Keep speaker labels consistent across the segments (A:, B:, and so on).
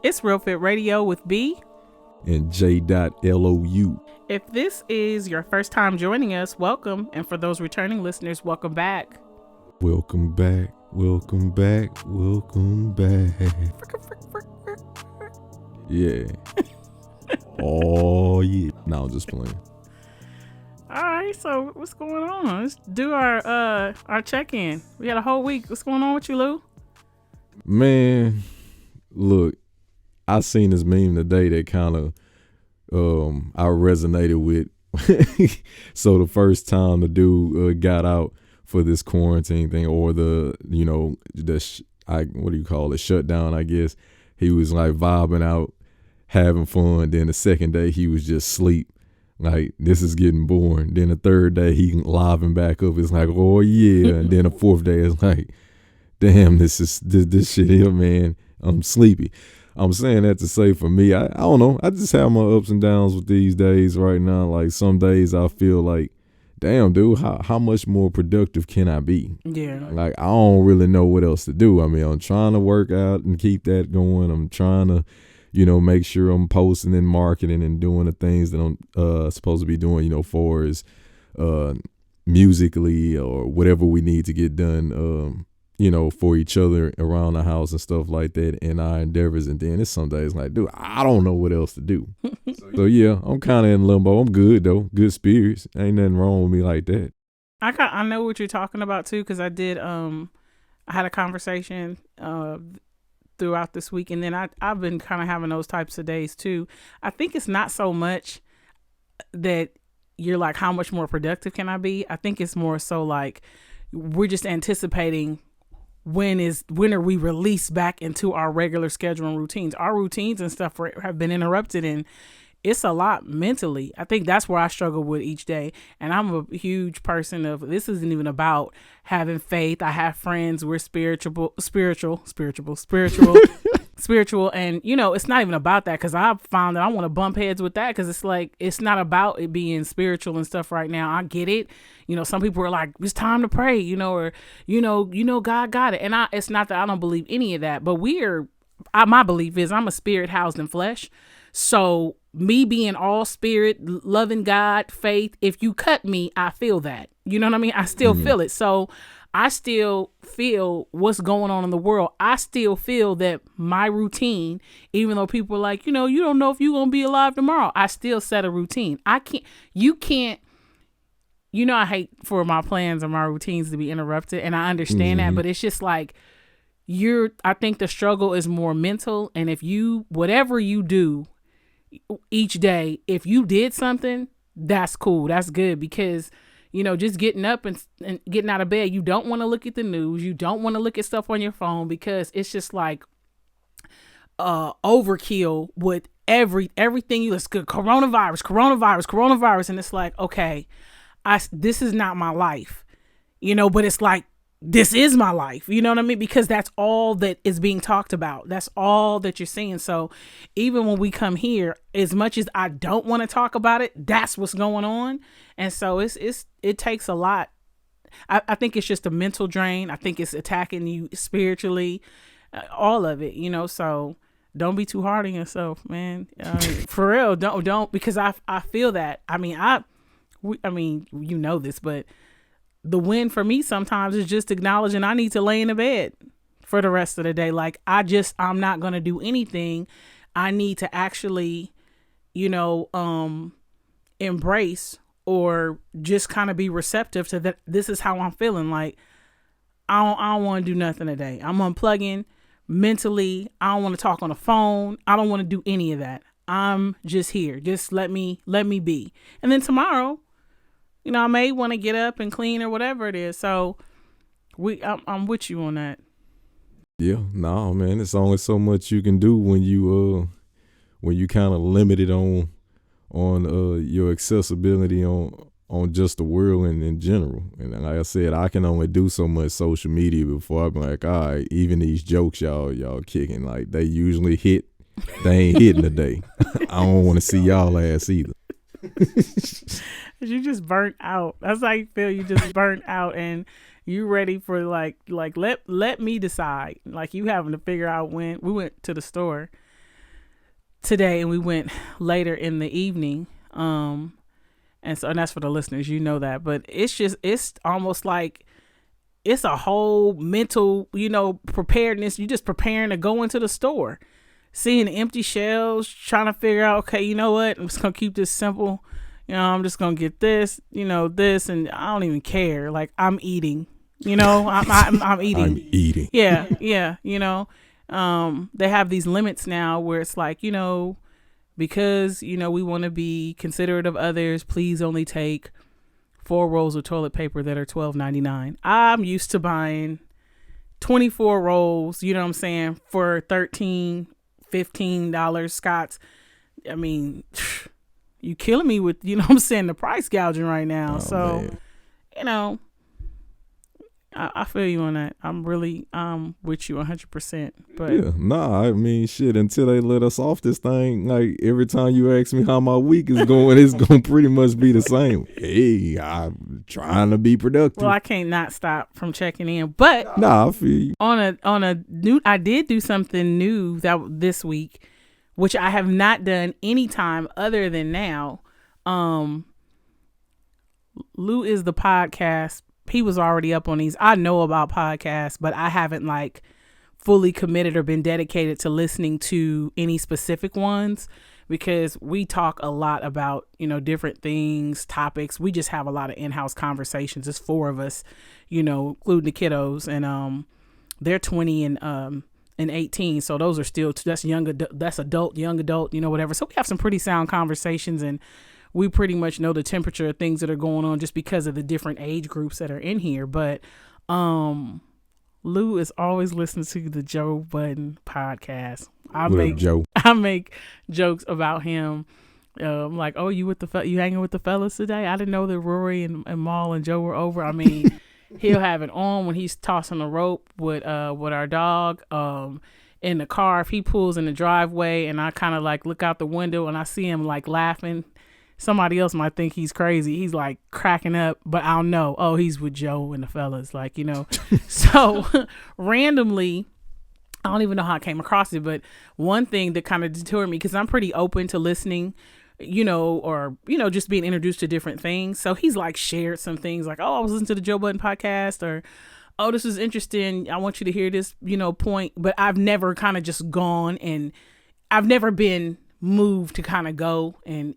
A: It's Real Fit Radio with B
B: and J.LOU.
A: If this is your first time joining us, welcome. And for those returning listeners, welcome back.
B: Welcome back. Welcome back. Welcome back. Yeah. Oh, yeah. No, I'm just playing.
A: All right, so what's going on? Let's do our check-in. We got a whole week. What's going on with you, Lou?
B: Man, look, I seen this meme today that kind of I resonated with. So the first time the dude got out for this quarantine thing, or the what do you call it, shutdown, I guess, he was like vibing out, having fun. Then the second day he was just sleep. Like, this is getting boring. Then the third day he liven back up. It's like, oh yeah. And then the fourth day it's like, damn, this shit here, man. I'm sleepy. I'm saying that to say, for me, I don't know. I just have my ups and downs with these days right now. Like, some days I feel like, damn, dude, how much more productive can I be?
A: Yeah.
B: Like, I don't really know what else to do. I mean, I'm trying to work out and keep that going. I'm trying to, make sure I'm posting and marketing and doing the things that I'm supposed to be doing, for as musically or whatever we need to get done, for each other around the house and stuff like that in our endeavors. And then it's some days like, dude, I don't know what else to do. So yeah, I'm kind of in limbo. I'm good though. Good spirits. Ain't nothing wrong with me like that.
A: I know what you're talking about too, because I did I had a conversation throughout this week, and then I've been kind of having those types of days too. I think it's not so much that you're like, how much more productive can I be? I think it's more so like we're just anticipating when are we released back into our regular schedule and routines. Our routines and stuff have been interrupted, and it's a lot mentally. I think that's where I struggle with each day. And I'm a huge person of, this isn't even about having faith. I have friends, we're spiritual. And, it's not even about that, because I've found that I want to bump heads with that, because it's like, it's not about it being spiritual and stuff right now. I get it. Some people are like, it's time to pray, or, God got it. And it's not that I don't believe any of that, but my belief is I'm a spirit housed in flesh. So me being all spirit, loving God, faith, if you cut me, I feel that. You know what I mean? I still feel it. So I still feel what's going on in the world. I still feel that my routine, even though people are like, you don't know if you're going to be alive tomorrow, I still set a routine. I hate for my plans and my routines to be interrupted, and I understand that, but it's just like, I think the struggle is more mental. And if whatever you do each day, if you did something, that's cool. That's good, because just getting up and getting out of bed, you don't want to look at the news. You don't want to look at stuff on your phone, because it's just like overkill with everything. Let's go coronavirus. And it's like, okay, this is not my life, but it's like, this is my life. You know what I mean? Because that's all that is being talked about. That's all that you're seeing. So even when we come here, as much as I don't want to talk about it, that's what's going on. And so it takes a lot. I think it's just a mental drain. I think it's attacking you spiritually, all of it, so don't be too hard on yourself, man. For real. Don't, because I feel that. I mean, this, but the win for me sometimes is just acknowledging I need to lay in the bed for the rest of the day. Like, I'm not going to do anything. I need to actually, embrace or just kind of be receptive to that. This is how I'm feeling. Like, I don't want to do nothing today. I'm unplugging mentally. I don't want to talk on the phone. I don't want to do any of that. I'm just here. Just let me be. And then tomorrow, I may want to get up and clean or whatever it is. So I'm with you on that.
B: Yeah, no, man, it's only so much you can do when you kind of limited on your accessibility on just the world and in general. And like I said, I can only do so much social media before I'm like, all right, even these jokes y'all kicking, like, they usually hit. They ain't hitting today. I don't want to see y'all ass either.
A: You just burnt out. That's how you feel. You just burnt out, and you ready for like let me decide. Like, you having to figure out when. We went to the store today, and we went later in the evening. And that's for the listeners, you know that. But it's almost like it's a whole mental, preparedness. You just preparing to go into the store, seeing empty shelves, trying to figure out, okay, you know what? I'm just going to keep this simple. I'm just going to get this, this, and I don't even care. Like, I'm eating, I'm eating.
B: I'm eating.
A: Yeah. They have these limits now where it's like, because, we want to be considerate of others, please only take 4 rolls of toilet paper that are $12.99. I'm used to buying 24 rolls, you know what I'm saying, for $13, $15 Scott's. I mean, you killing me with, the price gouging right now. Man. I feel you on that. I'm really with you 100%. But
B: yeah, I mean, shit, until they let us off this thing, like every time you ask me how my week is going, it's going to pretty much be the same. Hey, I'm trying to be productive.
A: Well, I can't not stop from checking in. But
B: I feel you.
A: On a new, I did do something new this week, which I have not done any time other than now. Lou is the podcast. He was already up on these. I know about podcasts, but I haven't like fully committed or been dedicated to listening to any specific ones, because we talk a lot about, different things, topics. We just have a lot of in-house conversations. It's 4 of us, including the kiddos, and they're 20 and 18. So those are still, that's adult, young adult, whatever. So we have some pretty sound conversations, and we pretty much know the temperature of things that are going on just because of the different age groups that are in here. But Lou is always listening to the Joe Budden podcast. I make jokes about him. Like, oh, you hanging with the fellas today? I didn't know that Rory and Maul and Joe were over. I mean, he'll have it on when he's tossing a rope with our dog in the car. If he pulls in the driveway and I kind of like look out the window and I see him like laughing, somebody else might think he's crazy. He's like cracking up, but I'll know, oh, he's with Joe and the fellas, like, So randomly, I don't even know how I came across it, but one thing that kind of deterred me, because I'm pretty open to listening, or, just being introduced to different things. So he's like shared some things like, oh, I was listening to the Joe Budden podcast, or, oh, this is interesting. I want you to hear this, point. But I've never kind of just gone, and I've never been moved to kind of go and,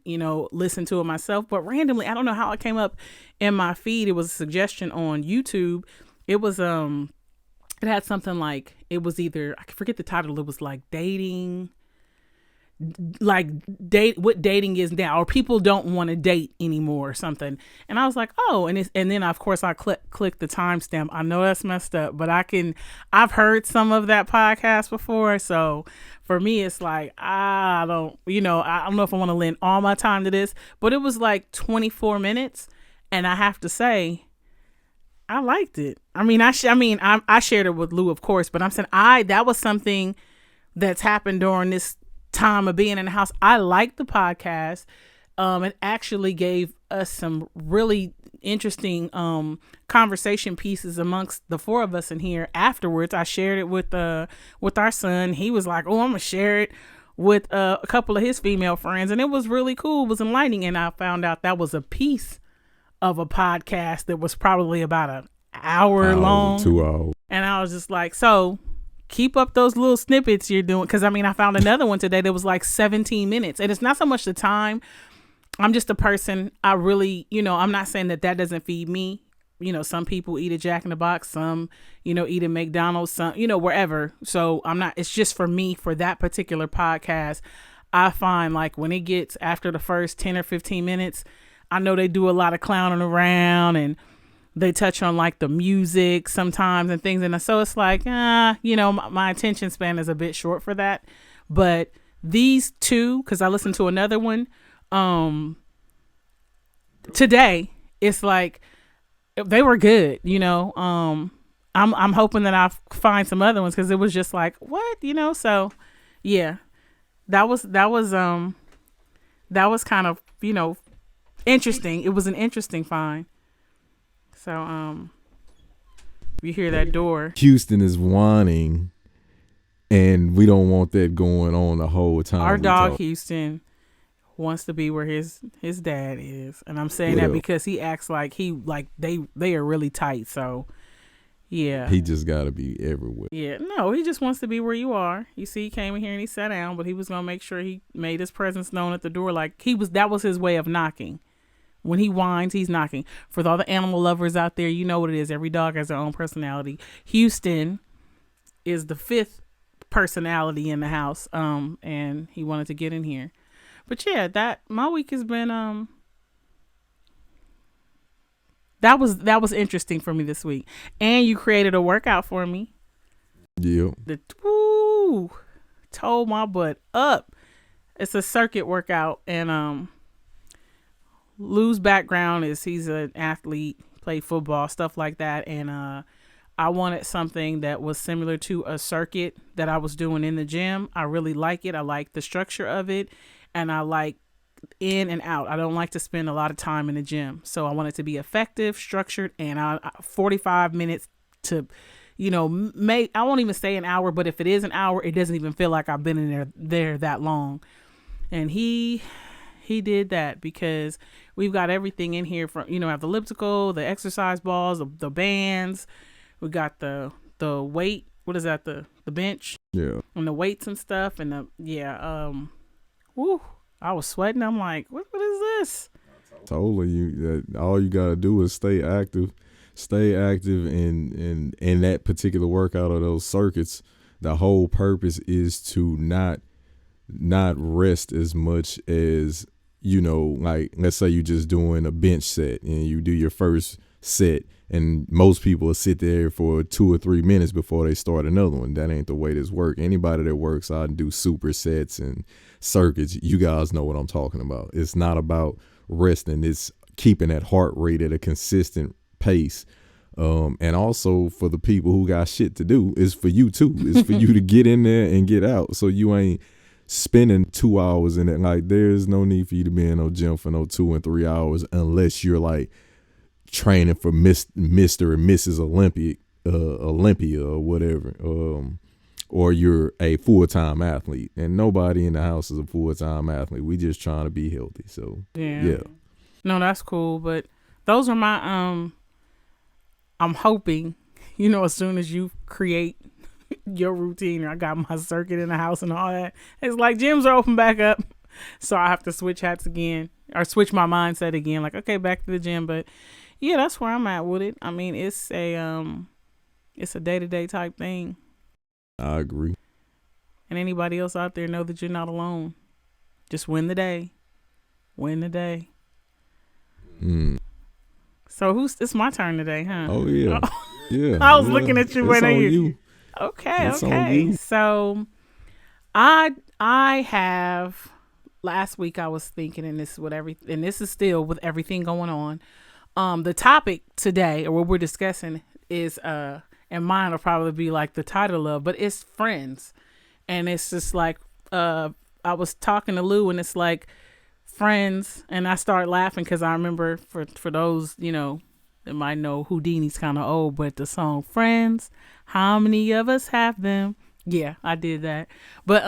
A: listen to it myself. But randomly, I don't know how it came up in my feed. It was a suggestion on YouTube. It was, it had something like, it was either, I forget the title. It was like dating, what dating is now, or people don't want to date anymore or something. And I was like, oh, and then of course I click the timestamp. I know that's messed up, but I've heard some of that podcast before. So for me, it's like, I don't know if I want to lend all my time to this, but it was like 24 minutes. And I have to say, I liked it. I mean, I shared it with Lou, of course, but I'm saying that was something that's happened during this time of being in the house. I liked the podcast. It actually gave us some really interesting conversation pieces amongst the 4 of us in here. Afterwards, I shared it with our son. He was like, oh, I'm gonna share it with a couple of his female friends, and it was really cool. It was enlightening, and I found out that was a piece of a podcast that was probably about an hour long,
B: 2 hours.
A: And I was just like, so keep up those little snippets you're doing. Because, I found another one today that was like 17 minutes. And it's not so much the time. I'm just a person. I really, I'm not saying that doesn't feed me. Some people eat a Jack in the Box. Some, eat a McDonald's. Some, wherever. So it's just for me, for that particular podcast. I find like when it gets after the first 10 or 15 minutes, I know they do a lot of clowning around and they touch on like the music sometimes and things. And so it's like, my attention span is a bit short for that. But these 2, because I listened to another one today, it's like they were good, I'm hoping that I find some other ones, because it was just like, what, so yeah, that was kind of, interesting. It was an interesting find. So, you hear that door.
B: Houston is whining And we don't want that going on the whole time
A: Our
B: we
A: dog
B: talk.
A: Houston wants to be where his dad is, and I'm saying that
B: Well,
A: because he acts like they are really tight. So yeah,
B: he just got to be everywhere.
A: yeah, no, he just wants to be where you are. You see, he came in here and he sat down, but he was gonna make sure he made his presence known at the door. Like that was his way of knocking. When he whines, he's knocking. For all the animal lovers out there, you know what it is. Every dog has their own personality. Houston is the fifth personality in the house, and he wanted to get in here. But yeah, that my week has been that was interesting for me this week. And you created a workout for me.
B: Yeah.
A: The told my butt up. It's a circuit workout, and Lou's background is he's an athlete, played football, stuff like that, and I wanted something that was similar to a circuit that I was doing in the gym. I really like it. I like the structure of it, and I like in and out. I don't like to spend a lot of time in the gym. So I want it to be effective, structured, and 45 minutes to, I won't even say an hour, but if it is an hour, it doesn't even feel like I've been in there that long. And he did that because we've got everything in here from, have the elliptical, the exercise balls, the bands. We got the weight. What is that? The bench.
B: Yeah.
A: And the weights and stuff. And woo, I was sweating. I'm like, what is this?
B: Told you that all you gotta do is stay active in that particular workout of those circuits. The whole purpose is to not rest as much as, like let's say you're just doing a bench set and you do your first set, and most people will sit there for 2 or 3 minutes before they start another one. That ain't the way this works. Anybody that works out and do supersets and circuits, you guys know what I'm talking about. It's not about resting. It's keeping that heart rate at a consistent pace. And also for the people who got shit to do, it's for you too. It's for you to get in there and get out. So you ain't spending 2 hours in it. Like there's no need for you to be in no gym for no 2 and 3 hours unless you're like training for Mr. and Mrs. Olympia or whatever. Or you're a full-time athlete, and nobody in the house is a full-time athlete. We just trying to be healthy. So yeah.
A: No, that's cool. But those are my I'm hoping, as soon as you create your routine, I got my circuit in the house and all that. It's like gyms are open back up, so I have to switch hats again or switch my mindset again. Like, okay, back to the gym. But yeah, that's where I'm at with it. I mean, it's a day-to-day type thing.
B: I agree.
A: And anybody else out there, know that you're not alone. Just win the day. Win the day. So it's my turn today, huh?
B: Oh yeah. Yeah.
A: I was looking at you when
B: you.
A: Okay.
B: It's on you.
A: So I have last week I was thinking, and this is still with everything going on. The topic today, or what we're discussing, is and mine will probably be like the title of, but it's friends. And it's just like, I was talking to Lou, and it's like friends. And I started laughing because I remember for those, that might know Houdini's kind of old, but the song Friends, how many of us have them? Yeah, I did that. But,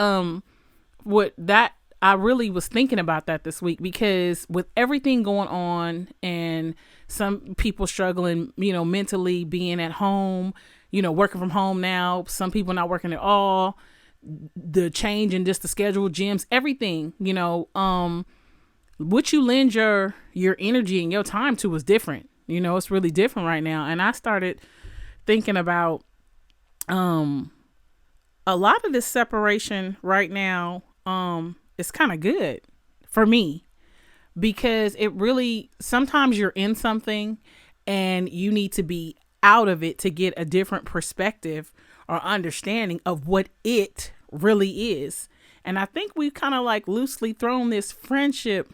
A: I really was thinking about that this week because with everything going on and some people struggling, mentally being at home, working from home now, some people not working at all, the change in just the schedule, gyms, everything, what you lend your energy and your time to is different. It's really different right now. And I started thinking about a lot of this separation right now. It's kind of good for me because it really, sometimes you're in something and you need to be out of it to get a different perspective or understanding of what it really is. And I think we've kind of like loosely thrown this friendship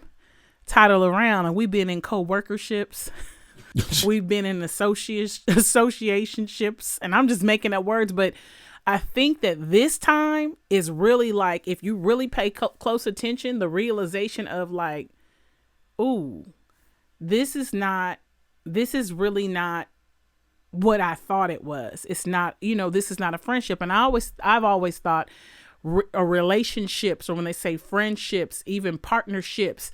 A: title around, and we've been in co-workerships. We've been in associationships, and I'm just making up words, but I think that this time is really like, if you really pay close attention, the realization of like, ooh, this is really not what I thought it was. It's not, this is not a friendship. And I've always thought relationships, or when they say friendships, even partnerships,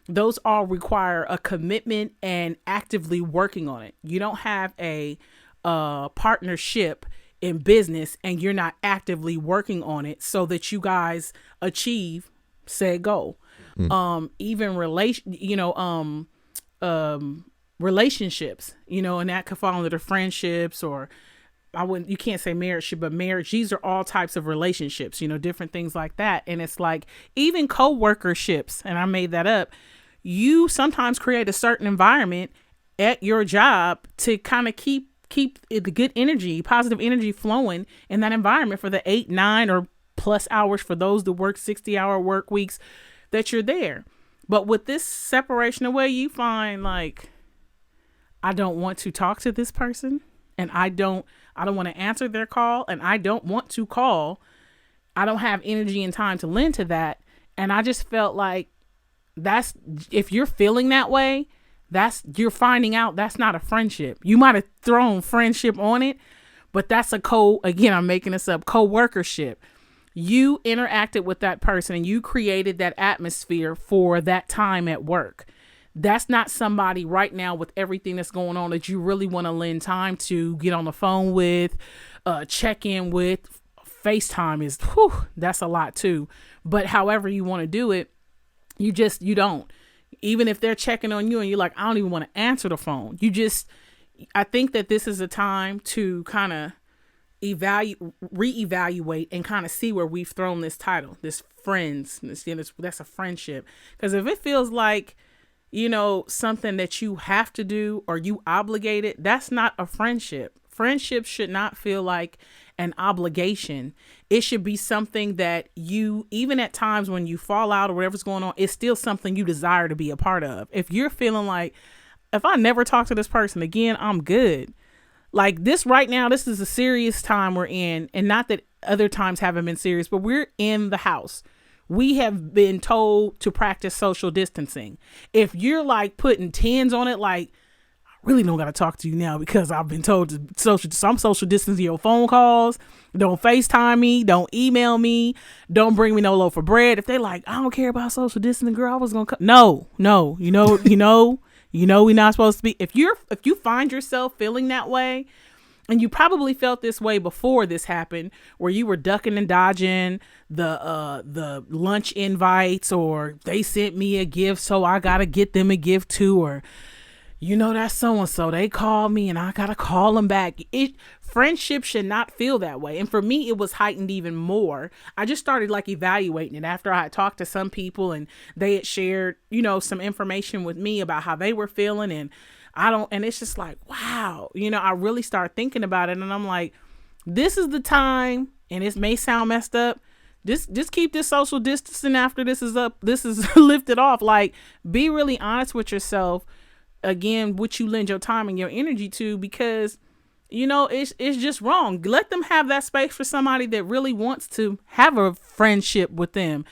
A: those all require a commitment and actively working on it. You don't have a partnership in business and you're not actively working on it so that you guys achieve said goal. Even relationships, and that could fall under the friendships, or you can't say marriage, but marriage, these are all types of relationships, different things like that. And it's like even co-workerships, and I made that up. You sometimes create a certain environment at your job to kind of keep the good energy, positive energy flowing in that environment for the 8, 9 or plus hours for those that work 60-hour work weeks that you're there. But with this separation away, you find like, I don't want to talk to this person, and I don't want to answer their call, and I don't want to call. I don't have energy and time to lend to that. And I just felt like if you're feeling that way, you're finding out that's not a friendship. You might have thrown friendship on it, but that's again, I'm making this up, co-workership. You interacted with that person and you created that atmosphere for that time at work. That's not somebody right now with everything that's going on that you really want to lend time to, get on the phone with, check in with. FaceTime that's a lot too. But however you want to do it, you don't. Even if they're checking on you and you're like, I don't even want to answer the phone. I think that this is a time to kind of reevaluate and kind of see where we've thrown this title, this friends, that's a friendship. Because if it feels like, something that you have to do or you obligated, that's not a friendship. Friendship should not feel like an obligation. It should be something that you, even at times when you fall out or whatever's going on, it's still something you desire to be a part of. If you're feeling like, if I never talk to this person again, I'm good. Like this right now, this is a serious time we're in, and not that other times haven't been serious, but we're in the house. We have been told to practice social distancing. If you're like putting 10s on it, like, really don't got to talk to you now because I've been told I'm social distancing your phone calls. Don't FaceTime me. Don't email me. Don't bring me no loaf of bread. If they like, I don't care about social distancing, girl, I was going to come. No, we're not supposed to be. If you find yourself feeling that way, and you probably felt this way before this happened, where you were ducking and dodging the lunch invites, or they sent me a gift, so I got to get them a gift too, or that's so-and-so, they called me and I got to call them back. Friendship should not feel that way. And for me, it was heightened even more. I just started like evaluating it after I had talked to some people and they had shared, some information with me about how they were feeling. And it's just like, wow, I really started thinking about it. And I'm like, this is the time, and it may sound messed up, just keep this social distancing after this is lifted off. Like, be really honest with yourself. Again, what you lend your time and your energy to, because it's just wrong. Let them have that space for somebody that really wants to have a friendship with them.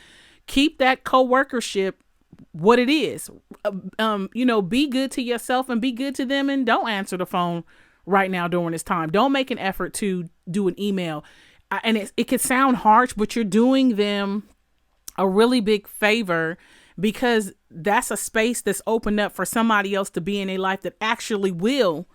A: Keep that co-workership what it is. Be good to yourself and be good to them, and don't answer the phone right now during this time. Don't make an effort to do an email. And it could sound harsh, but you're doing them a really big favor, because that's a space that's opened up for somebody else to be in a life that actually will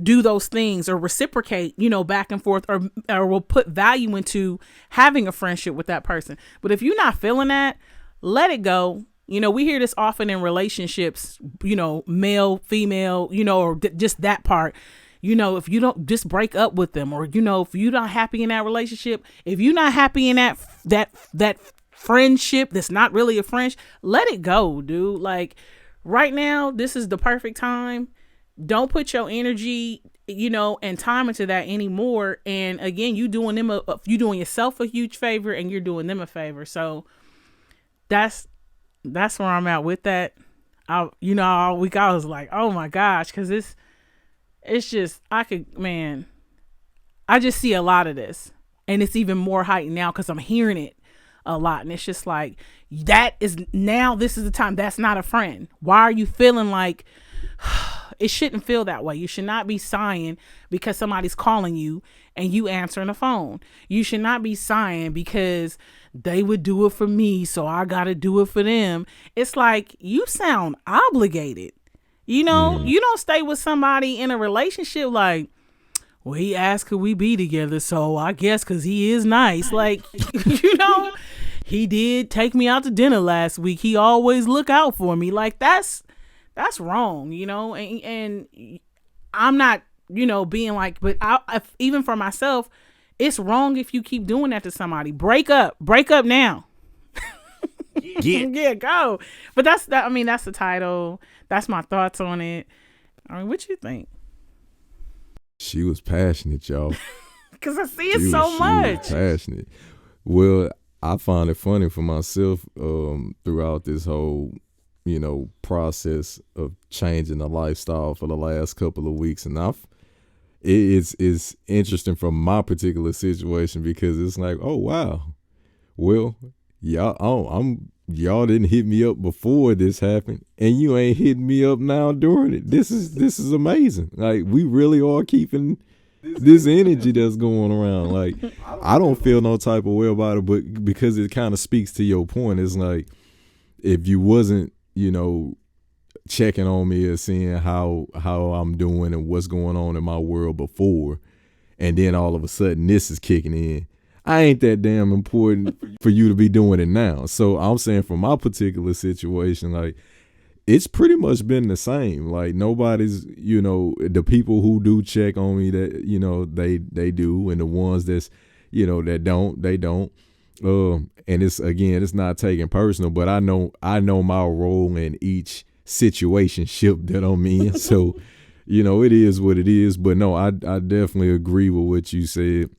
A: do those things or reciprocate, back and forth, or will put value into having a friendship with that person. But if you're not feeling that, let it go. We hear this often in relationships, male, female, or just that part. If you don't, just break up with them, or, if you're not happy in that relationship, if you're not happy in that friendship that's not really a friendship, let it go, dude. Like, right now, this is the perfect time. Don't put your energy, and time into that anymore. And again, you doing yourself a huge favor, and you're doing them a favor. So that's where I'm at with that. All week I was like, oh my gosh, because it's just, I just see a lot of this, and it's even more heightened now because I'm hearing it a lot. And it's just like, this is the time. That's not a friend. Why are you feeling like it shouldn't feel that way. You should not be sighing because somebody's calling you and you answering the phone. You should not be sighing because they would do it for me, so I gotta do it for them. It's like, you sound obligated. You know, you don't stay with somebody in a relationship like, well, he asked could we be together, so I guess because he is nice. Like, you know, he did take me out to dinner last week. He always look out for me. Like, that's wrong, you know. And I'm not, you know, being like, but even for myself, it's wrong if you keep doing that to somebody. Break up now. Yeah, go. But that's the title. That's my thoughts on it. I mean, what you think?
B: She was passionate, y'all.
A: Because I see it so much.
B: She was passionate. Well, I find it funny for myself throughout this whole, you know, process of changing the lifestyle for the last couple of weeks, and it's interesting from my particular situation because it's like, oh wow, well, y'all didn't hit me up before this happened, and you ain't hitting me up now during it. This is amazing. Like, we really are keeping this energy that's going around. Like, I don't feel no type of way about it, but because it kind of speaks to your point, it's like, if you wasn't, you know, checking on me or seeing how I'm doing and what's going on in my world before, and then all of a sudden this is kicking in, I ain't that damn important for you to be doing it now. So I'm saying, for my particular situation, like, it's pretty much been the same. Like, nobody's, you know, the people who do check on me, that, you know, they do, and the ones that's, you know, that don't, they don't. And it's not taken personal, but I know my role in each situationship that I'm in. So, you know, it is what it is. But no, I definitely agree with what you said.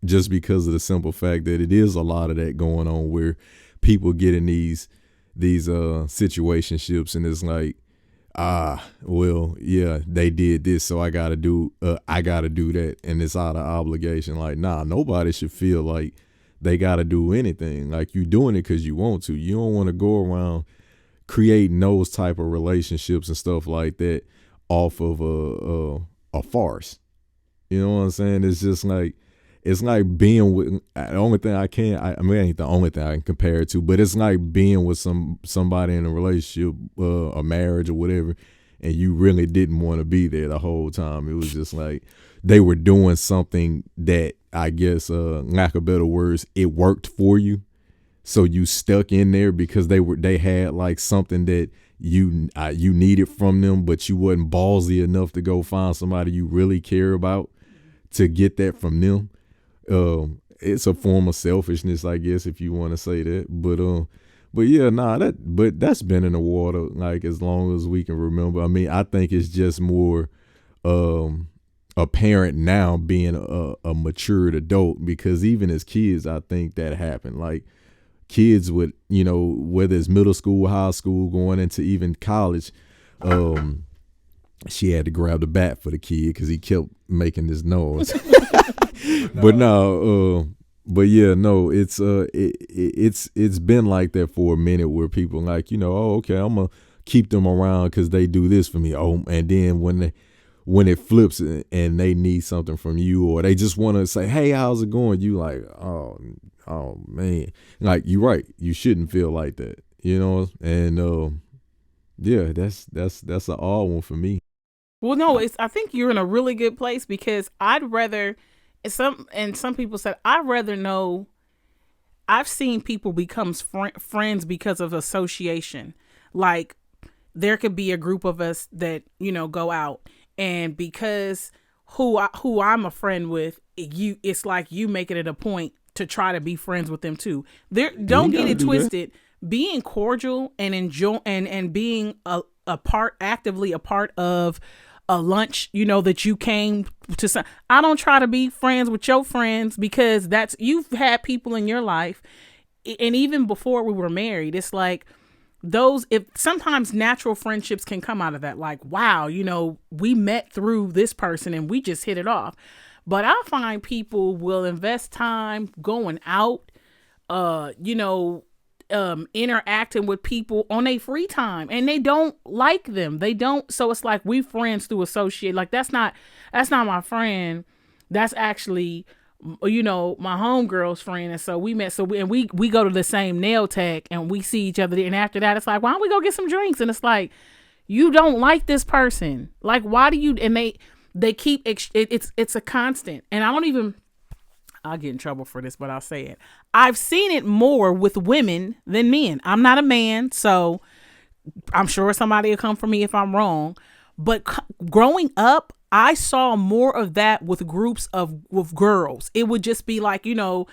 B: Just because of the simple fact that it is a lot of that going on, where people get in these situationships, and it's like, well, yeah, they did this, so I gotta do that, and it's out of obligation. Like, nah, nobody should feel like they gotta do anything. Like, you doing it because you want to. You don't want to go around creating those type of relationships and stuff like that off of a farce. You know what I'm saying? It's just like, it's like being with, the only thing I mean, it ain't the only thing I can compare it to, but it's like being with somebody in a relationship, a marriage or whatever, and you really didn't want to be there the whole time. It was just like they were doing something that, I guess, lack of better words, it worked for you. So you stuck in there because they had like something that you needed from them, but you wasn't ballsy enough to go find somebody you really care about to get that from them. It's a form of selfishness, I guess, if you want to say that. But yeah, but that's been in the water like as long as we can remember. I mean, I think it's just more apparent now, being a matured adult, because even as kids, I think that happened. Like, kids would, you know, whether it's middle school, high school, going into even college, she had to grab the bat for the kid because he kept making this noise. But no, but yeah, no, it's been like that for a minute, where people like, you know, oh, okay, I'm gonna keep them around because they do this for me. Oh, and then when it flips and they need something from you, or they just want to say, hey, how's it going? You like, oh man, like, you're right. You shouldn't feel like that, you know? And yeah, that's an odd one for me.
A: Well, no, I think you're in a really good place, because I'd rather, some people said, I'd rather know. I've seen people become friends because of association. Like, there could be a group of us that, you know, go out, and because who I'm a friend with, it's like you making it a point to try to be friends with them too. Don't get it twisted. Being cordial and enjoy and being actively a part of a lunch, you know, that you came to. I don't try to be friends with your friends, because you've had people in your life, and even before we were married, it's like if sometimes natural friendships can come out of that. Like, wow, you know, we met through this person and we just hit it off. But I find people will invest time going out, you know, interacting with people on their free time, and they don't like them. They don't. So it's like we friends through associate. Like that's not my friend. That's actually, you know, my homegirl's friend. And so we met. So we go to the same nail tech, and we see each other. And after that, it's like, why don't we go get some drinks? And it's like, you don't like this person. Like, why do you? And they keep it's a constant. And I don't even. I'll get in trouble for this, but I'll say it. I've seen it more with women than men. I'm not a man, so I'm sure somebody will come for me if I'm wrong. But growing up, I saw more of that with groups with girls. It would just be like, you know,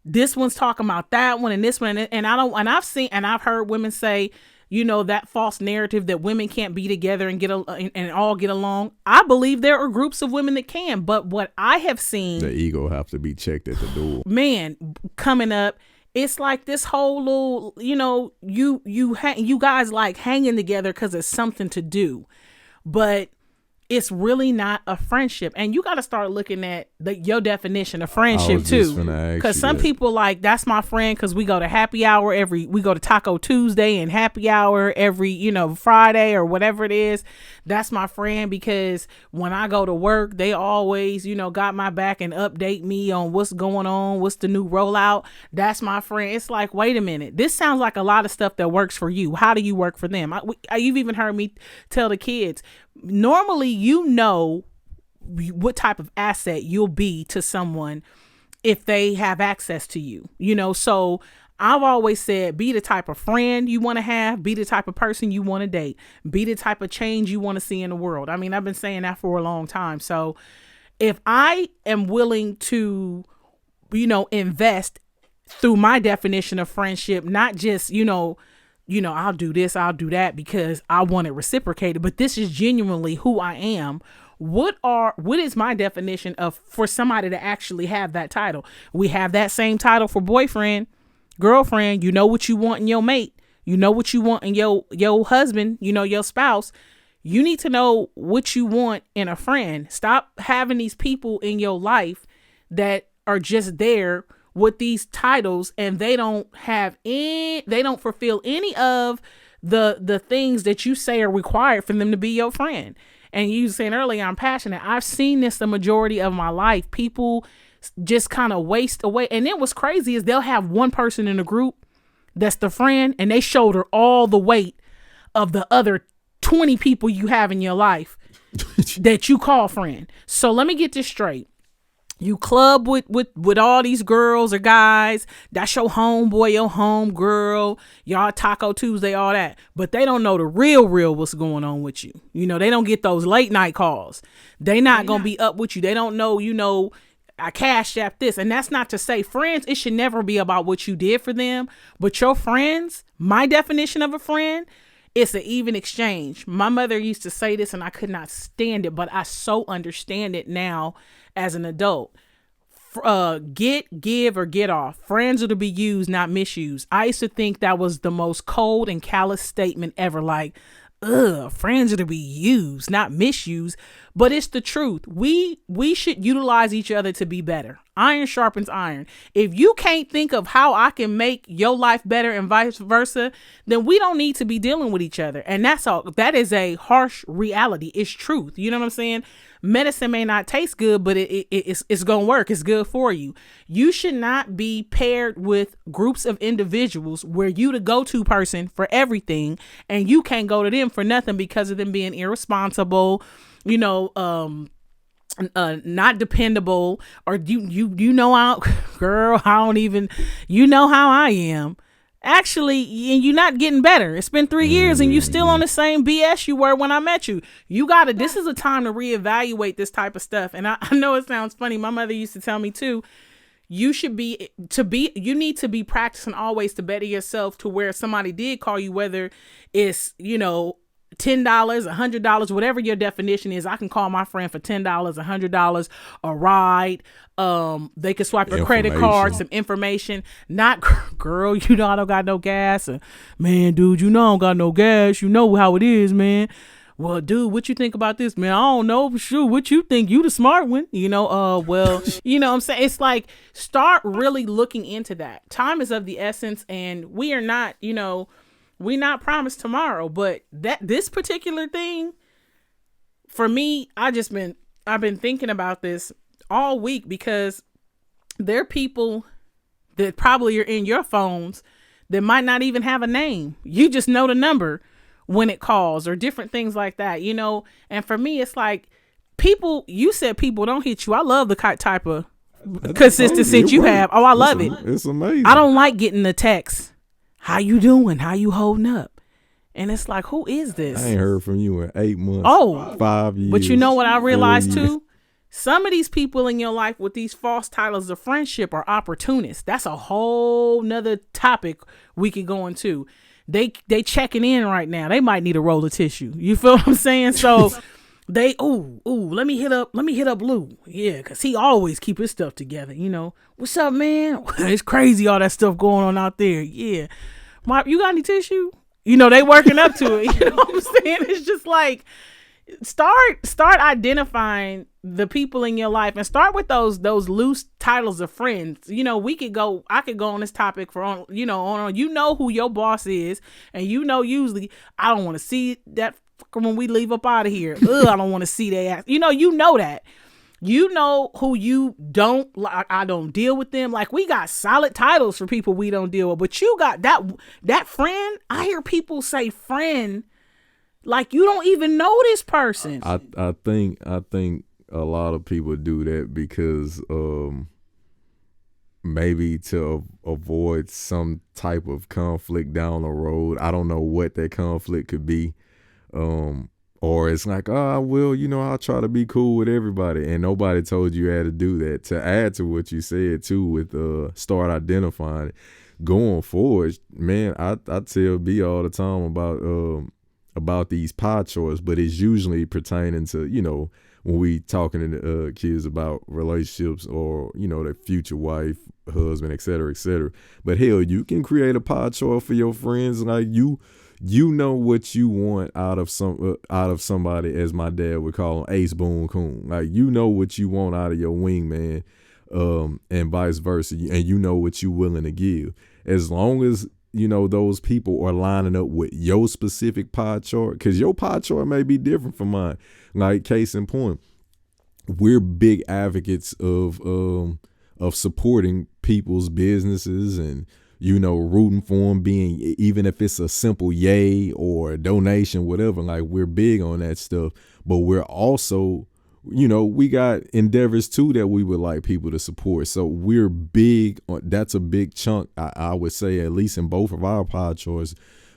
A: this one's talking about that one and this one, and I've heard women say, you know, that false narrative that women can't be together and all get along. I believe there are groups of women that can, but what I have seen,
B: the ego have to be checked at the door.
A: Man, coming up, it's like this whole little, you know, you guys like hanging together because it's something to do, but it's really not a friendship. And you got to start looking at your definition of friendship too, because some people like, that's my friend because we go to happy hour we go to Taco Tuesday and happy hour every, you know, Friday or whatever it is. That's my friend because when I go to work, they always, you know, got my back and update me on what's going on, what's the new rollout. That's my friend. It's like, wait a minute, this sounds like a lot of stuff that works for you. How do you work for them? You've even heard me tell the kids, normally, you know what type of asset you'll be to someone if they have access to you, you know? So I've always said, be the type of friend you want to have, be the type of person you want to date, be the type of change you want to see in the world. I mean, I've been saying that for a long time. So if I am willing to, you know, invest through my definition of friendship, not just, you know, I'll do this, I'll do that because I want it reciprocated, but this is genuinely who I am. What is my definition of for somebody to actually have that title? We have that same title for boyfriend, girlfriend. You know what you want in your mate. You know what you want in your husband, you know, your spouse. You need to know what you want in a friend. Stop having these people in your life that are just there with these titles and they don't fulfill any of the things that you say are required for them to be your friend. And you saying earlier, I'm passionate. I've seen this the majority of my life. People just kind of waste away. And then what's crazy is they'll have one person in the group that's the friend and they shoulder all the weight of the other 20 people you have in your life that you call friend. So let me get this straight. You club with all these girls or guys. That's your homeboy, your home girl, y'all Taco Tuesday, all that. But they don't know the real what's going on with you. You know, they don't get those late night calls. They not going to be up with you. They don't know, you know, I cash app this. And that's not to say friends, it should never be about what you did for them. But your friends, my definition of a friend, it's an even exchange. My mother used to say this and I could not stand it, but I so understand it now as an adult. Get, give, or get off. Friends are to be used, not misused. I used to think that was the most cold and callous statement ever. Like, friends are to be used, not misused. But it's the truth. We should utilize each other to be better. Iron sharpens iron. If you can't think of how I can make your life better and vice versa, then we don't need to be dealing with each other. And that's all. That is a harsh reality. It's truth. You know what I'm saying? Medicine may not taste good, but it's going to work. It's good for you. You should not be paired with groups of individuals where you the go-to person for everything and you can't go to them for nothing because of them being irresponsible, you know, not dependable, or you know how, girl, I don't even, you know how I am. Actually, you're not getting better. It's been 3 years and you still on the same BS you were when I met you. This is a time to reevaluate this type of stuff. And I know it sounds funny. My mother used to tell me too, you need to be practicing always to better yourself to where somebody did call you, whether it's, you know, $10, $100, whatever your definition is. I can call my friend for $10, $100, a ride. They could swipe a credit card, some information. Not, girl, you know I don't got no gas. Or, man, dude, you know I don't got no gas. You know how it is, man. well, dude, what you think about this, man? I don't know. Sure, what you think? You the smart one, well, you know what I'm saying? It's like, start really looking into that. Time is of the essence, and we are not, we not promised tomorrow, but this particular thing, for me, I've been thinking about this all week, because there are people that probably are in your phones that might not even have a name. You just know the number when it calls, or different things like that, And for me, it's like, you said people don't hit you. I love the type of consistency you have. Oh, I love it.
B: It's amazing.
A: I don't like getting the text, how you doing? How you holding up? And it's like, who is this?
B: I ain't heard from you in 8 months.
A: Oh,
B: 5 years.
A: But you know what I realized too? Some of these people in your life with these false titles of friendship are opportunists. That's a whole nother topic we could go into. They checking in right now. They might need a roll of tissue. You feel what I'm saying? So they, let me hit up Lou. Yeah, because he always keep his stuff together. What's up, man? It's crazy all that stuff going on out there. Yeah. You got any tissue? They working up to it. You know what I'm saying? It's just like, start identifying the people in your life, and start with those loose titles of friends. I could go on this topic for on who your boss is, and usually I don't want to see that when we leave up out of here. I don't want to see that. You know that. Who you don't like. I don't deal with them. Like, we got solid titles for people we don't deal with, but you got that friend. I hear people say friend like you don't even know this person.
B: I think a lot of people do that because maybe to avoid some type of conflict down the road. I don't know what that conflict could be. Or it's like, I'll try to be cool with everybody. And nobody told you had to do that. To add to what you said, too, with start identifying it. Going forward, man, I tell B all the time about these pie charts, but it's usually pertaining to, when we talking to kids about relationships or, their future wife, husband, et cetera, et cetera. But hell, you can create a pie chart for your friends. Like, you know what you want out of somebody, as my dad would call him, Ace Boone Coon. Like, you know what you want out of your wingman, and vice versa, and you know what you willing to give. As long as those people are lining up with your specific pie chart, because your pie chart may be different from mine. Like, case in point, we're big advocates of supporting people's businesses and rooting for them, being, even if it's a simple yay or a donation, whatever. Like, we're big on that stuff, but we're also, we got endeavors too that we would like people to support. So we're big on, that's a big chunk, I would say, at least in both of our pie charts,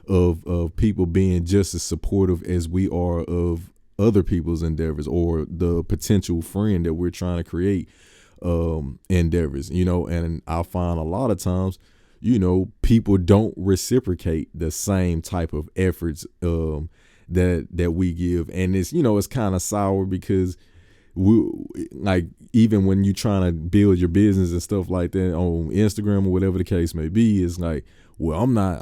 B: of people being just as supportive as we are of other people's endeavors or the potential friend that we're trying to create endeavors, and I find a lot of times, people don't reciprocate the same type of efforts that we give. And it's, it's kind of sour because we, like, even when you trying to build your business and stuff like that on Instagram or whatever the case may be, it's like, well, I'm not,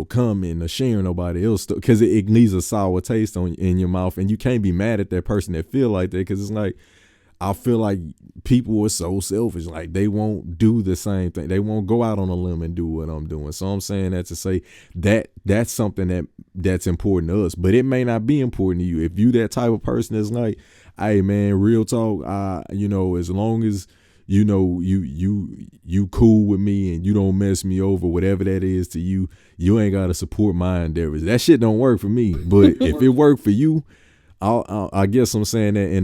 B: coming or sharing nobody else because it leaves a sour taste in your mouth, and you can't be mad at that person that feel like that, because it's like, I feel like people are so selfish. Like, they won't do the same thing. They won't go out on a limb and do what I'm doing. So I'm saying that to say that that's something that's important to us, but it may not be important to you. If you that type of person that's like, hey man, real talk, as long as you cool with me and you don't mess me over, whatever that is to you, you ain't got to support my endeavors. That shit don't work for me. But if it worked for you, I guess I'm saying that in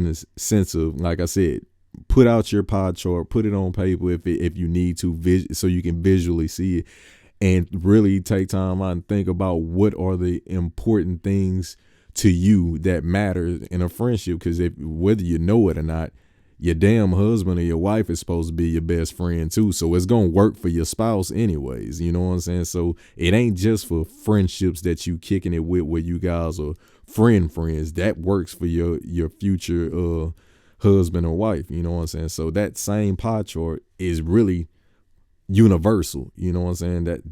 B: the sense of, like I said, put out your pie chart, put it on paper if you need to, so you can visually see it, and really take time out and think about what are the important things to you that matter in a friendship. Because whether you know it or not, your damn husband or your wife is supposed to be your best friend too. So it's going to work for your spouse anyways. You know what I'm saying? So it ain't just for friendships that you kicking it with where you guys are friends. That works for your future husband or wife. You know what I'm saying? So that same pie chart is really universal. You know what I'm saying?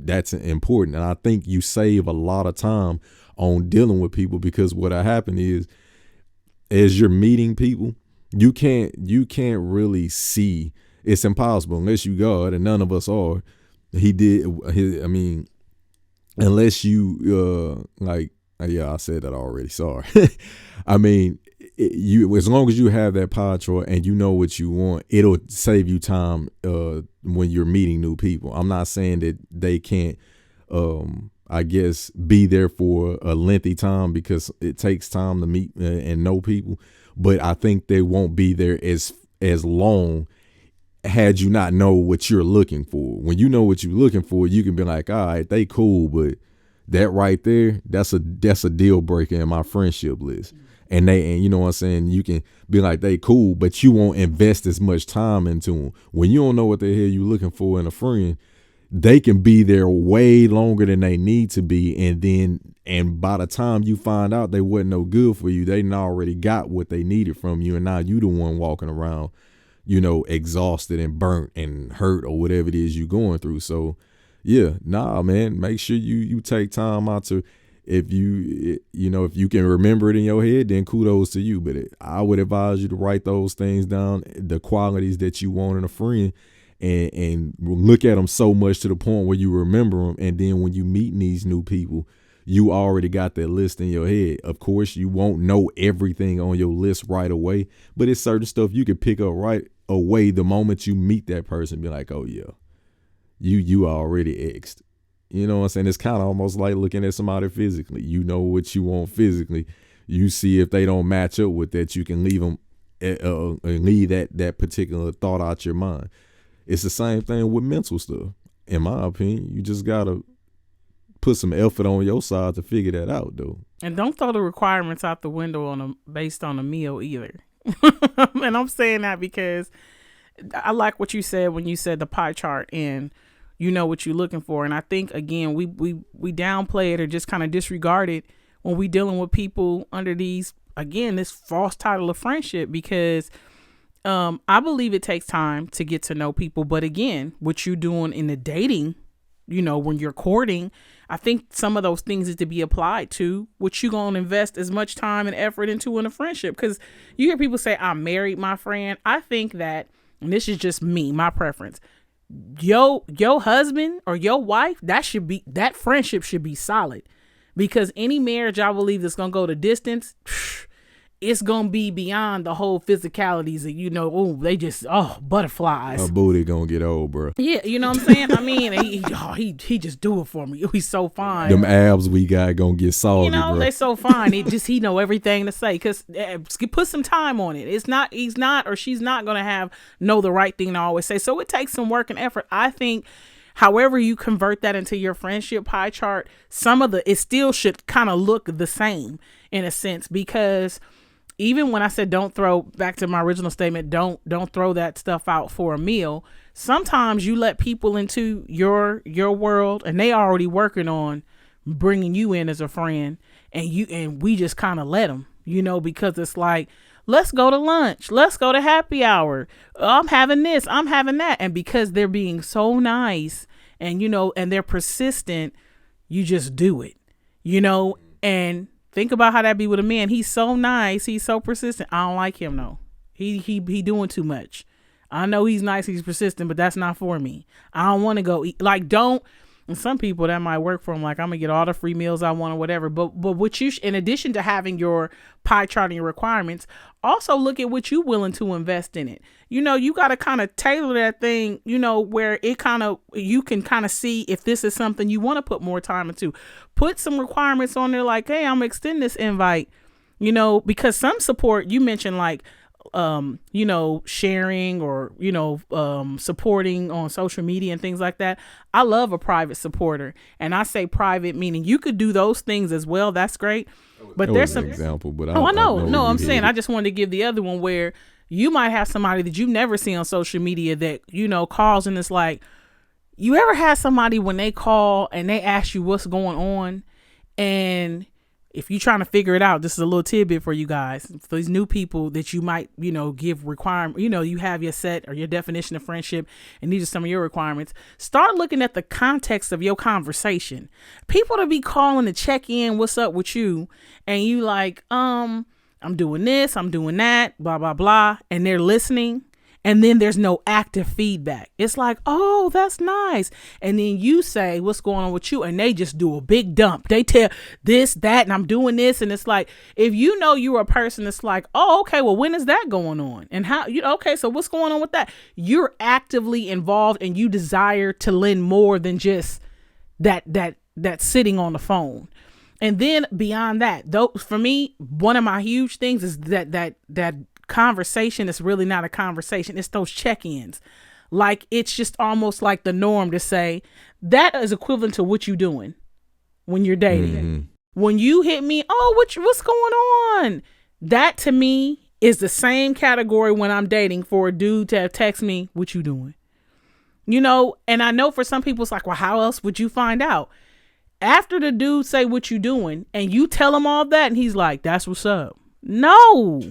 B: That's important. And I think you save a lot of time on dealing with people, because what happened is, as you're meeting people, you can't really see. It's impossible unless you God, and none of us are. Unless you I said that already. Sorry. I mean, you, as long as you have that pie chart and you know what you want, it'll save you time when you're meeting new people. I'm not saying that they can't I guess be there for a lengthy time, because it takes time to meet and know people, but I think they won't be there as long had you not know what you're looking for. When you know what you're looking for, you can be like, all right, they cool, but that right there, that's a deal breaker in my friendship list. And you know what I'm saying, you can be like, they cool, but you won't invest as much time into them. When you don't know what the hell you looking for in a friend, they can be there way longer than they need to be, and by the time you find out they wasn't no good for you, they already got what they needed from you, and now you the one walking around, you know, exhausted and burnt and hurt or whatever it is you're going through. So yeah, man, make sure you take time out to, if you can remember it in your head, then kudos to you. But I would advise you to write those things down, the qualities that you want in a friend, and look at them so much to the point where you remember them. And then when you meet these new people, you already got that list in your head. Of course, you won't know everything on your list right away, but it's certain stuff you can pick up right away the moment you meet that person. Be like, oh yeah, you already X'd. You know what I'm saying? It's kind of almost like looking at somebody physically. You know what you want physically. You see if they don't match up with that, you can leave them and leave that particular thought out your mind. It's the same thing with mental stuff. In my opinion, you just gotta put some effort on your side to figure that out, though.
A: And don't throw the requirements out the window based on a meal either. And I'm saying that because I like what you said when you said the pie chart and you know what you're looking for. And I think, again, we downplay it or just kind of disregard it when we dealing with people under this false title of friendship, because I believe it takes time to get to know people. But again, what you're doing in the dating, you know, when you're courting, I think some of those things is to be applied to what you going to invest as much time and effort into in a friendship. Because you hear people say, I married my friend. I think that, and this is just me, my preference, your husband or your wife, that friendship should be solid. Because any marriage, I believe, that's going to go the distance, it's going to be beyond the whole physicalities of, you know, they just, butterflies.
B: My booty going to get old, bro.
A: Yeah, you know what I'm saying? I mean, he just do it for me. He's so fine.
B: Them abs we got going to get soggy,
A: you know,
B: bro.
A: They so fine. He know everything to say, because put some time on it. He's not or she's not going to know the right thing to always say. So it takes some work and effort. I think however you convert that into your friendship pie chart, it still should kind of look the same in a sense, because even when I said don't throw, back to my original statement, don't throw that stuff out for a meal. Sometimes you let people into your world and they already working on bringing you in as a friend, and we just kind of let them, you know, because it's like, let's go to lunch, let's go to happy hour. I'm having this, I'm having that. And because they're being so nice and, you know, and they're persistent, you just do it, you know. And think about how that be with a man. He's so nice. He's so persistent. I don't like him, though. He doing too much. I know he's nice. He's persistent, but that's not for me. I don't want to go eat. Like, don't. And some people that might work for them. Like, I'm going to get all the free meals I want or whatever. But what you, in addition to having your pie chart and your requirements, also look at what you're willing to invest in it. You know, you got to kind of tailor that thing, you know, where you can kind of see if this is something you want to put more time into. Put some requirements on there like, hey, I'm going to extend this invite, you know, because some support, you mentioned like, you know, sharing or, you know, supporting on social media and things like that. I love a private supporter, and I say private meaning you could do those things as well. That's great. But there's some
B: example, but
A: I know. No, I'm saying I just wanted to give the other one where you might have somebody that you never see on social media that, you know, calls, and it's like, you ever had somebody when they call and they ask you what's going on, and if you're trying to figure it out, this is a little tidbit for you guys. For these new people that you might, give requirement, you have your set or your definition of friendship, and these are some of your requirements. Start looking at the context of your conversation. People to be calling to check in, what's up with you, and you like, I'm doing this, I'm doing that, blah, blah, blah, and they're listening. And then there's no active feedback. It's like, oh, that's nice. And then you say, what's going on with you? And they just do a big dump. They tell this, that, and I'm doing this. And it's like, if you're a person that's like, oh, okay, well, when is that going on? And how, okay, so what's going on with that? You're actively involved and you desire to lend more than just that sitting on the phone. And then beyond that, though, for me, one of my huge things is that conversation is really not a conversation. It's those check-ins. Like, it's just almost like the norm to say that is equivalent to what you doing when you're dating. Mm-hmm. When you hit me, oh, what's going on? That to me is the same category when I'm dating for a dude to text me, what you doing? And I know for some people it's like, well, how else would you find out? After the dude say what you doing and you tell him all that and he's like, that's what's up. No,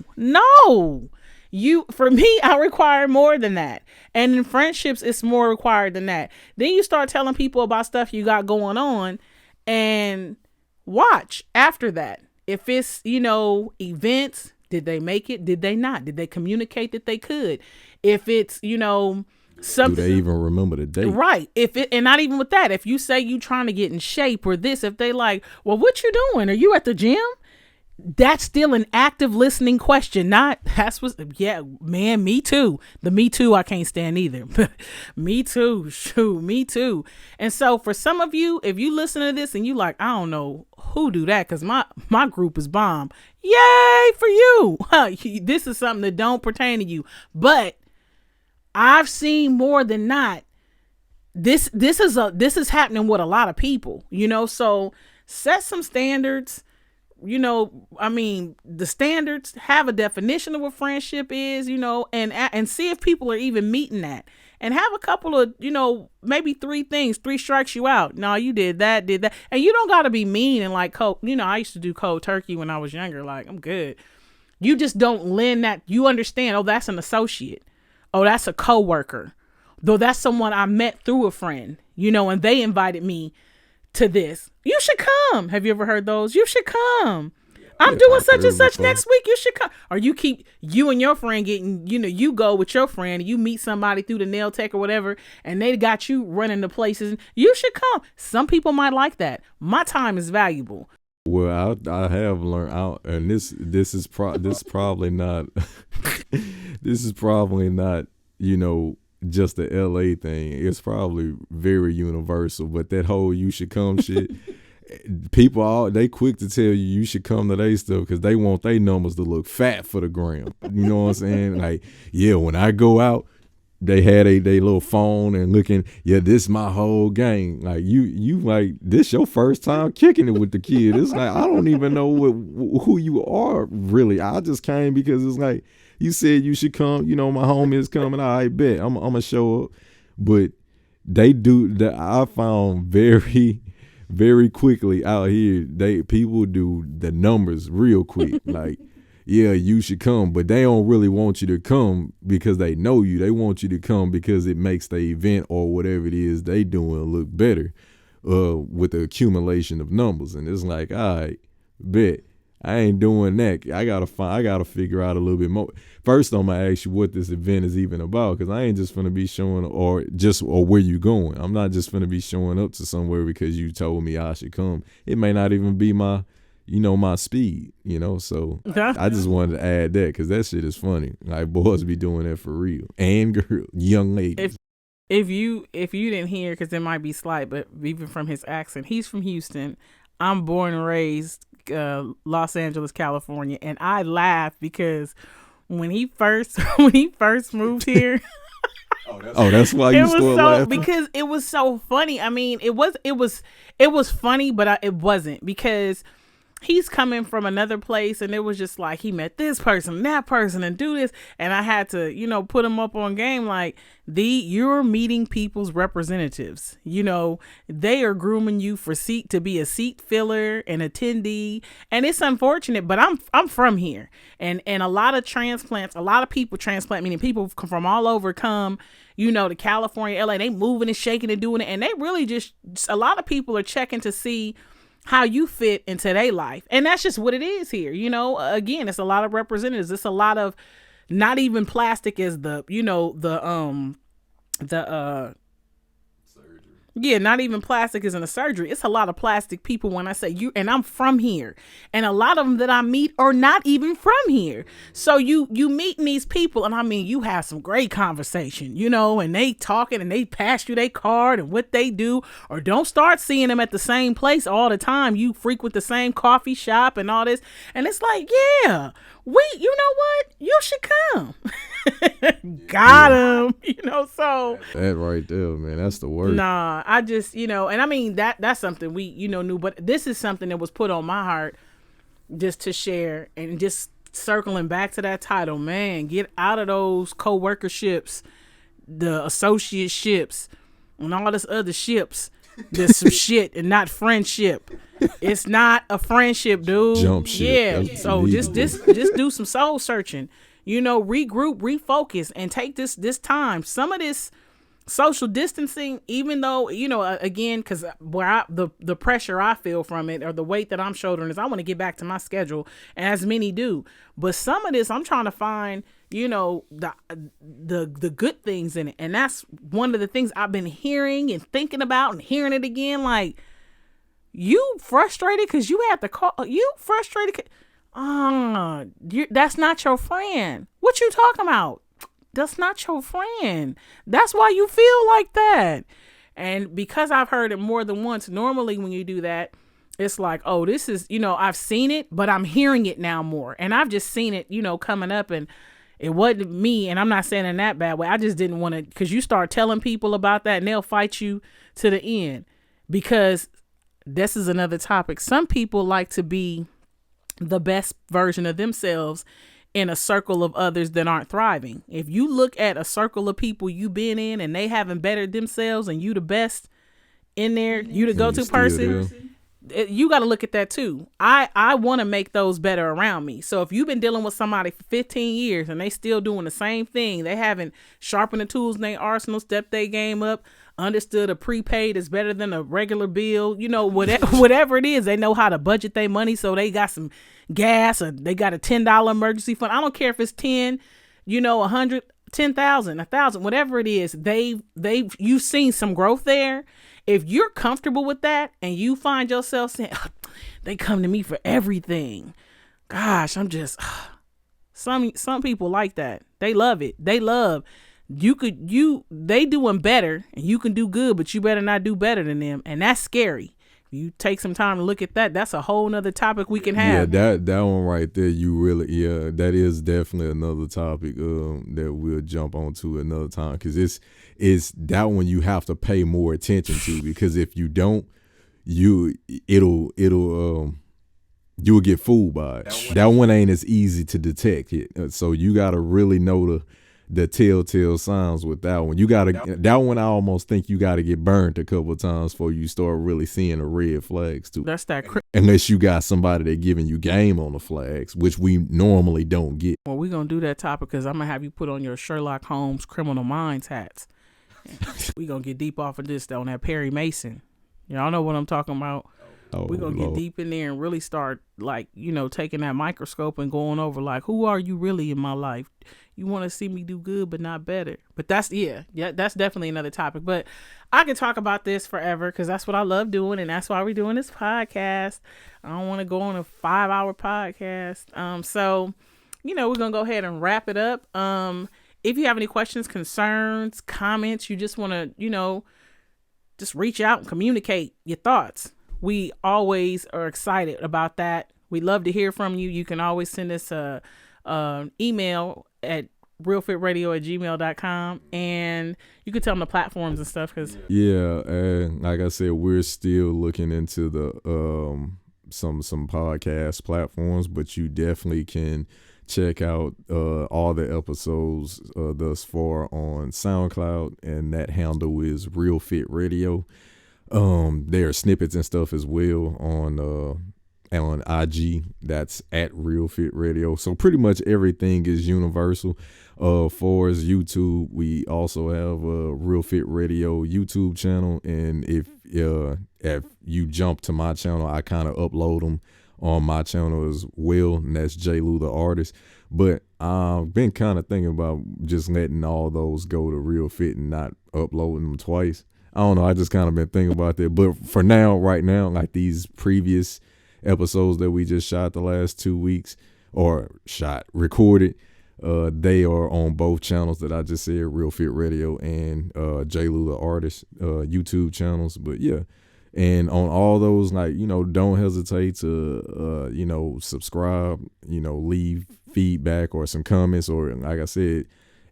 A: for me, I require more than that. And in friendships, it's more required than that. Then you start telling people about stuff you got going on and watch after that. If it's, events, did they make it? Did they not? Did they communicate that they could? If it's, something.
B: Do they even remember the date?
A: Right. And not even with that, if you say you trying to get in shape or this, if they like, well, what you doing? Are you at the gym? That's still an active listening question. Man, me too. The me too, I can't stand either. Me too. Shoot, me too. And so for some of you, if you listen to this and you like, I don't know who do that because my group is bomb. Yay for you. This is something that don't pertain to you. But I've seen more than not. This is happening with a lot of people, so set some standards. The standards, have a definition of what friendship is, and see if people are even meeting that, and have a couple of, maybe three strikes you out. No, you did that. And you don't got to be mean and like, I used to do cold turkey when I was younger. Like, I'm good. You just don't lend that. You understand. Oh, that's an associate. Oh, that's a coworker. Though that's someone I met through a friend, and they invited me to this. You should come. Have you ever heard those? You should come. I'm doing such and such next week. You should come. Or you and your friend getting, you go with your friend and you meet somebody through the nail tech or whatever, and they got you running to places. You should come. Some people might like that. My time is valuable.
B: Well, I have learned, and this is probably not, this is probably not, just the LA thing. It's probably very universal, but that whole you should come shit, people they quick to tell you should come to their stuff because they want their numbers to look fat for the gram. You know what I'm saying? Like, yeah, when I go out, they had they little phone and looking, yeah, this my whole gang. Like you like this your first time kicking it with the kid. It's like I don't even know who you are really. I just came because it's like you said you should come. My homie is coming. I bet I'm gonna show up. But they do that. I found very, very quickly out here. People do the numbers real quick. Like, yeah, you should come, but they don't really want you to come because they know you. They want you to come because it makes the event or whatever it is they doing look better with the accumulation of numbers. And it's like, all right, bet. I ain't doing that. I gotta figure out a little bit more. First, I'm gonna ask you what this event is even about, because I ain't just gonna be showing or where you going. I'm not just gonna be showing up to somewhere because you told me I should come. It may not even be my speed. So I just wanted to add that because that shit is funny. Like, boys be doing that for real, and girl, young ladies.
A: If you didn't hear, because it might be slight, but even from his accent, he's from Houston. I'm born and raised Los Angeles, California, and I laugh because when he first moved here.
B: That's why you started laughing?
A: Because it was so funny. I mean, it was funny, but it wasn't, because he's coming from another place, and it was just like he met this person and that person and do this, and I had to, put him up on game like you're meeting people's representatives. They are grooming you to be a seat filler and attendee, and it's unfortunate, but I'm from here, and a lot of people transplant, meaning people from all over come, to California, LA, they moving and shaking and doing it, and they really just a lot of people are checking to see how you fit into their life. And that's just what it is here. Again, it's a lot of representatives. It's a lot of not even plastic as not even plastic is in a surgery. It's a lot of plastic people when I say you, and I'm from here. And a lot of them that I meet are not even from here. So you meeting these people, and I mean, you have some great conversation, and they talking and they pass you their card and what they do, or don't start seeing them at the same place all the time. You frequent the same coffee shop and all this. And it's like, yeah, you know what? You should come. Got him. So
B: that right there, man, that's the word.
A: Nah, I just, and I mean that's something we, knew, but this is something that was put on my heart just to share. And just circling back to that title, man, get out of those co-workerships, the associateships, and all this other ships. There's some shit and not friendship. It's not a friendship, dude.
B: Jump ship.
A: Yeah. So just do some soul searching. Regroup, refocus, and take this time. Some of this social distancing, even though, again, because the pressure I feel from it, or the weight that I'm shouldering, is I want to get back to my schedule, and as many do. But some of this, I'm trying to find, the good things in it, and that's one of the things I've been hearing and thinking about, and hearing it again. Like, you frustrated because you had to call. You frustrated. That's not your friend. What you talking about? That's not your friend. That's why you feel like that. And because I've heard it more than once, normally when you do that, it's like, oh, this is, I've seen it, but I'm hearing it now more. And I've just seen it, coming up, and it wasn't me. And I'm not saying in that bad way. I just didn't want to, because you start telling people about that and they'll fight you to the end. Because this is another topic. Some people like to be the best version of themselves in a circle of others that aren't thriving. If you look at a circle of people you've been in and they haven't bettered themselves, and you the best in there, you the go-to person, you got to look at that too. I want to make those better around me. So if you've been dealing with somebody for 15 years and they still doing the same thing, they haven't sharpened the tools in their arsenal, stepped their game up, understood a prepaid is better than a regular bill, whatever it is, they know how to budget their money, so they got some gas, or they got a $10 emergency fund. I don't care if it's 10, 100, 10,000, 1,000, whatever it is, you've seen some growth there. If you're comfortable with that and you find yourself saying, oh, they come to me for everything, gosh, I'm just some people like that. They love it. They love they doing better, and you can do good, but you better not do better than them. And that's scary. You take some time to look at that. That's a whole nother topic we can have.
B: Yeah, that one right there, that is definitely another topic that we'll jump onto another time, because it's that one you have to pay more attention to, because if you don't, you'll get fooled by it. That one ain't as easy to detect it. So you got to really know the telltale signs with that one. That one, I almost think you got to get burned a couple of times before you start really seeing the red flags too.
A: That's that.
B: Unless you got somebody that giving you game on the flags, which we normally don't get.
A: Well, we're going to do that topic because I'm going to have you put on your Sherlock Holmes Criminal Minds hats. We're going to get deep off of this though, on that Perry Mason. Y'all know what I'm talking about.
B: Oh,
A: we're going to get deep in there and really start, like, taking that microscope and going over, like, who are you really in my life? You want to see me do good, but not better. But that's definitely another topic. But I could talk about this forever because that's what I love doing. And that's why we're doing this podcast. I don't want to go on a 5-hour podcast. So, we're going to go ahead and wrap it up. If you have any questions, concerns, comments, you just want to, just reach out and communicate your thoughts. We always are excited about that. We love to hear from you. You can always send us a email at realfitradio@gmail.com, and you can tell them the platforms and stuff. And
B: like I said, we're still looking into some podcast platforms, but you definitely can check out all the episodes thus far on SoundCloud, and that handle is Real Fit Radio. There are snippets and stuff as well on IG. That's at Real Fit Radio. So pretty much everything is universal. For as YouTube, we also have a Real Fit Radio YouTube channel, and if you jump to my channel, I kind of upload them on my channel as well, and that's J. Lou the Artist. But I've been kind of thinking about just letting all those go to Real Fit and not uploading them twice. I don't know. I just kind of been thinking about that. But for now, right now, like these previous episodes that we just shot the last 2 weeks, recorded, they are on both channels that I just said, Real Fit Radio and J. Lou the Artist YouTube channels. But yeah, and on all those, like, don't hesitate to subscribe, leave feedback or some comments, or like I said,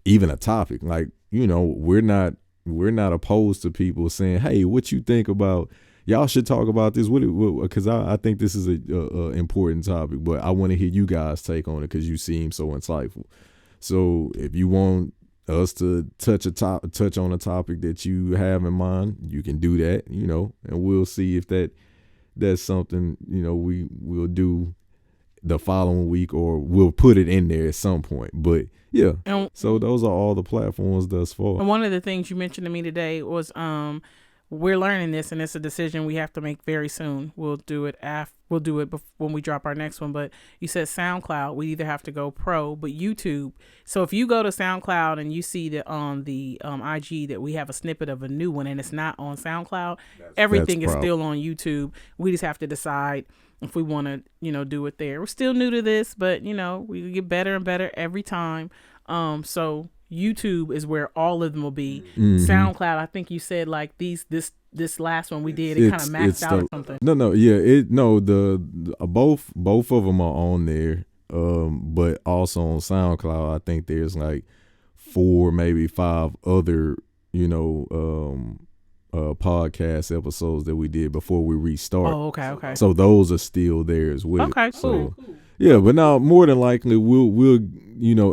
B: even a topic. Like, we're not opposed to people saying, hey, what you think about, y'all should talk about this, because I think this is a important topic, but I want to hear you guys take on it because you seem so insightful. So if you want us to touch on a topic that you have in mind, you can do that, and we'll see if that's something, we'll do the following week, or we'll put it in there at some point. But yeah, so those are all the platforms thus far.
A: And one of the things you mentioned to me today was we're learning this, and it's a decision we have to make very soon. We'll do it when we drop our next one. But you said SoundCloud, we either have to go pro, but YouTube. So if you go to SoundCloud and you see that on the IG that we have a snippet of a new one and it's not on SoundCloud, everything is still on YouTube. We just have to decide if we want to, do it there. We're still new to this, but we get better and better every time. So YouTube is where all of them will be. Mm-hmm. SoundCloud, I think you said like this last one we did, it kind of maxed out or something.
B: Both of them are on there. But also on SoundCloud, I think there's like 4, maybe 5 other, podcast episodes that we did before we restart.
A: Oh, okay.
B: So those are still there as well.
A: Okay, cool.
B: So, yeah, but now more than likely we'll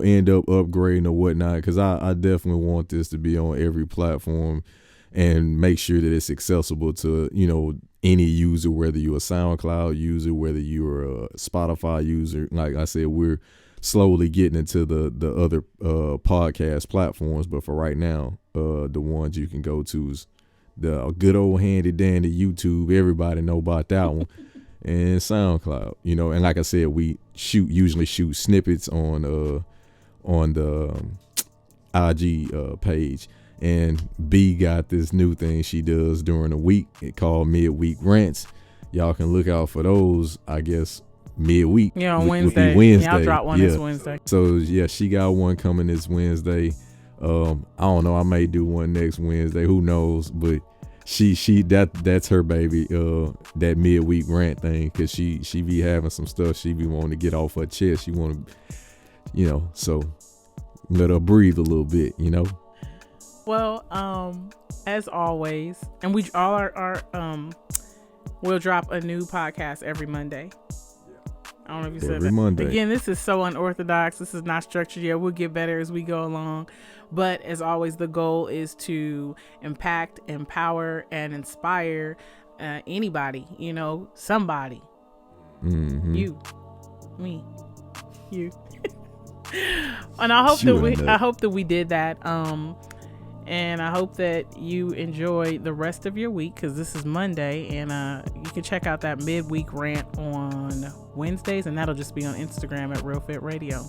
B: end up upgrading or whatnot, because I definitely want this to be on every platform and make sure that it's accessible to any user, whether you're a SoundCloud user, whether you're a Spotify user. Like I said, we're slowly getting into the other podcast platforms, but for right now, the ones you can go to is the good old handy dandy YouTube. Everybody know about that one. And SoundCloud, and like I said, we usually shoot snippets on the IG page. And B got this new thing she does during the week, it called midweek rants. Y'all can look out for those, I guess, midweek.
A: Yeah, on Wednesday. Yeah, I'll drop one this Wednesday.
B: So yeah, she got one coming this Wednesday. I don't know, I may do one next Wednesday, who knows, but that's her baby, that midweek rant thing, because she be having some stuff she be wanting to get off her chest. She want to, so let her breathe a little bit,
A: Well, as always, and we all we'll drop a new podcast every Monday. I don't know if you said that.
B: Monday.
A: Again, this is so unorthodox. This is not structured yet. We'll get better as we go along. But as always, the goal is to impact, empower, and inspire anybody, somebody.
B: Mm-hmm.
A: You, me, you. And I hope that we did that. And I hope that you enjoy the rest of your week, because this is Monday, and you can check out that midweek rant on Wednesdays, and that'll just be on Instagram at Real Fit Radio.